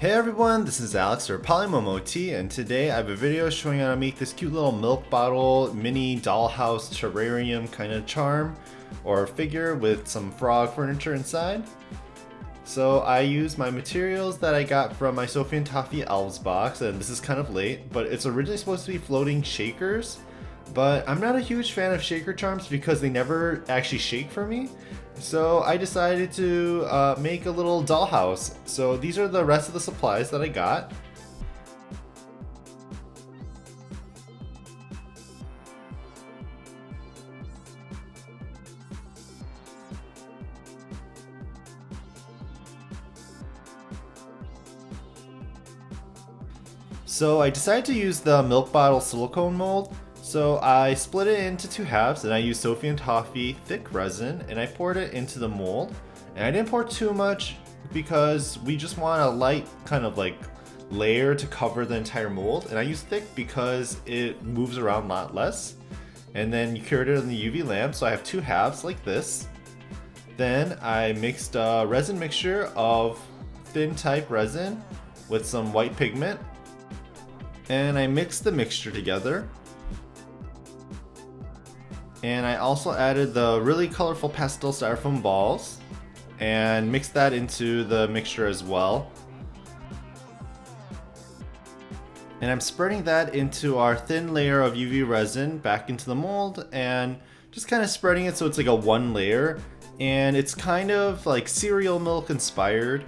Hey everyone, this is Alex or PolymomoTea, and today I have a video showing how to make this cute little milk bottle mini dollhouse terrarium kind of charm or figure with some frog furniture inside. So I used my materials that I got from my Sophie and Toffee Elves box, and this is kind of late, but it's originally supposed to be floating shakers, but I'm not a huge fan of shaker charms because they never actually shake for me. So I decided to make a little dollhouse. So these are the rest of the supplies that I got. So I decided to use the milk bottle silicone mold. So I split it into two halves and I used Sophie and Toffee thick resin and I poured it into the mold. And I didn't pour too much because we just want a light kind of like layer to cover the entire mold. And I used thick because it moves around a lot less. And then you cured it in the UV lamp, so I have two halves like this. Then I mixed a resin mixture of thin type resin with some white pigment. And I mixed the mixture together. And I also added the really colorful pastel styrofoam balls and mixed that into the mixture as well. And I'm spreading that into our thin layer of UV resin back into the mold and just kind of spreading it so it's like a one layer, and it's kind of like cereal milk inspired.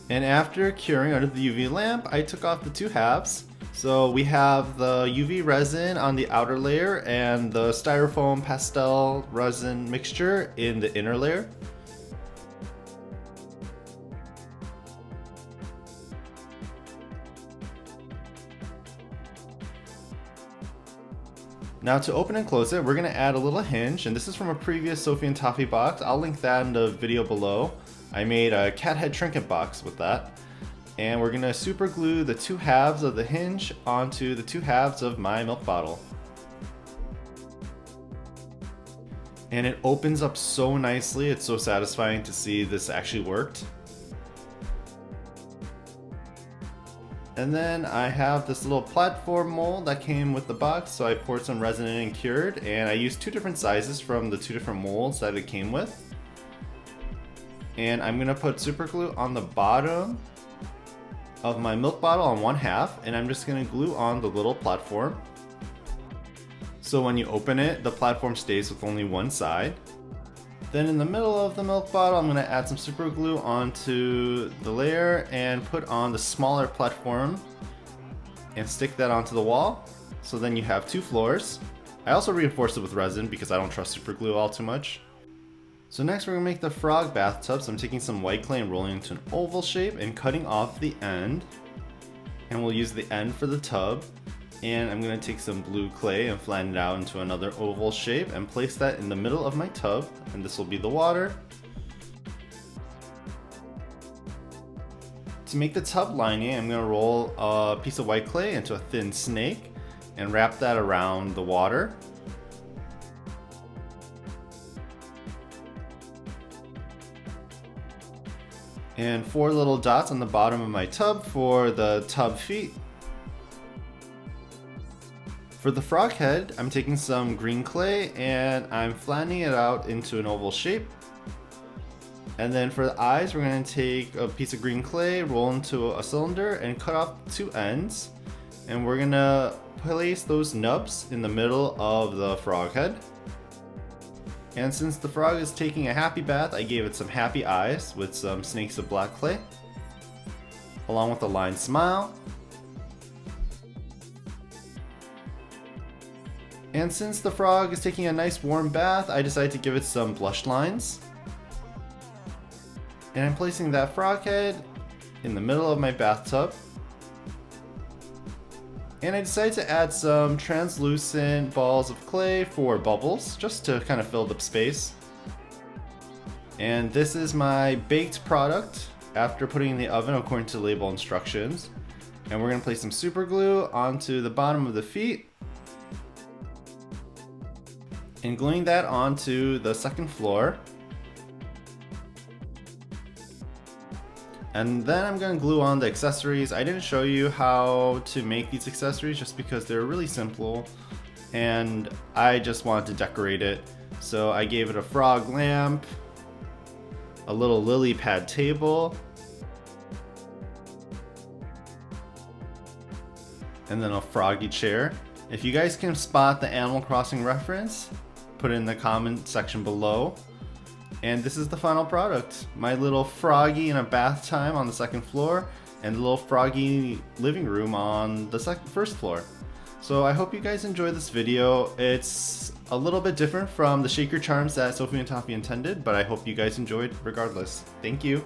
And after curing under the UV lamp, I took off the two halves. So we have the UV resin on the outer layer and the styrofoam pastel resin mixture in the inner layer. Now to open and close it, we're going to add a little hinge, and this is from a previous Sophie and Toffee box. I'll link that in the video below. I made a cat head trinket box with that. And we're gonna super glue the two halves of the hinge onto the two halves of my milk bottle. And it opens up so nicely, it's so satisfying to see this actually worked. And then I have this little platform mold that came with the box, so I poured some resin in and cured, and I used two different sizes from the two different molds that it came with. And I'm gonna put super glue on the bottom of my milk bottle on one half, and I'm just gonna glue on the little platform. So when you open it, the platform stays with only one side. Then in the middle of the milk bottle, I'm gonna add some super glue onto the layer and put on the smaller platform and stick that onto the wall. So then you have two floors. I also reinforced it with resin because I don't trust super glue all too much. So next we're going to make the frog bathtub. So I'm taking some white clay and rolling it into an oval shape and cutting off the end. And we'll use the end for the tub. And I'm going to take some blue clay and flatten it out into another oval shape and place that in the middle of my tub. And this will be the water. To make the tub lining, I'm going to roll a piece of white clay into a thin snake and wrap that around the water. And 4 little dots on the bottom of my tub for the tub feet. For the frog head, I'm taking some green clay and I'm flattening it out into an oval shape. And then for the eyes, we're going to take a piece of green clay, roll into a cylinder and cut off 2 ends. And we're going to place those nubs in the middle of the frog head. And since the frog is taking a happy bath, I gave it some happy eyes with some snakes of black clay, along with a lined smile. And since the frog is taking a nice warm bath, I decided to give it some blush lines. And I'm placing that frog head in the middle of my bathtub. And I decided to add some translucent balls of clay for bubbles, just to kind of fill up space. And this is my baked product after putting in the oven according to label instructions. And we're going to place some super glue onto the bottom of the feet. and gluing that onto the second floor. And then I'm going to glue on the accessories. I didn't show you how to make these accessories just because they're really simple and I just wanted to decorate it. So I gave it a frog lamp, a little lily pad table, and then a froggy chair. If you guys can spot the Animal Crossing reference, put it in the comment section below. And this is the final product. My little froggy in a bath time on the second floor, and the little froggy living room on the first floor. So I hope you guys enjoyed this video. It's a little bit different from the shaker charms that Sophie and Toffee intended, but I hope you guys enjoyed regardless. Thank you.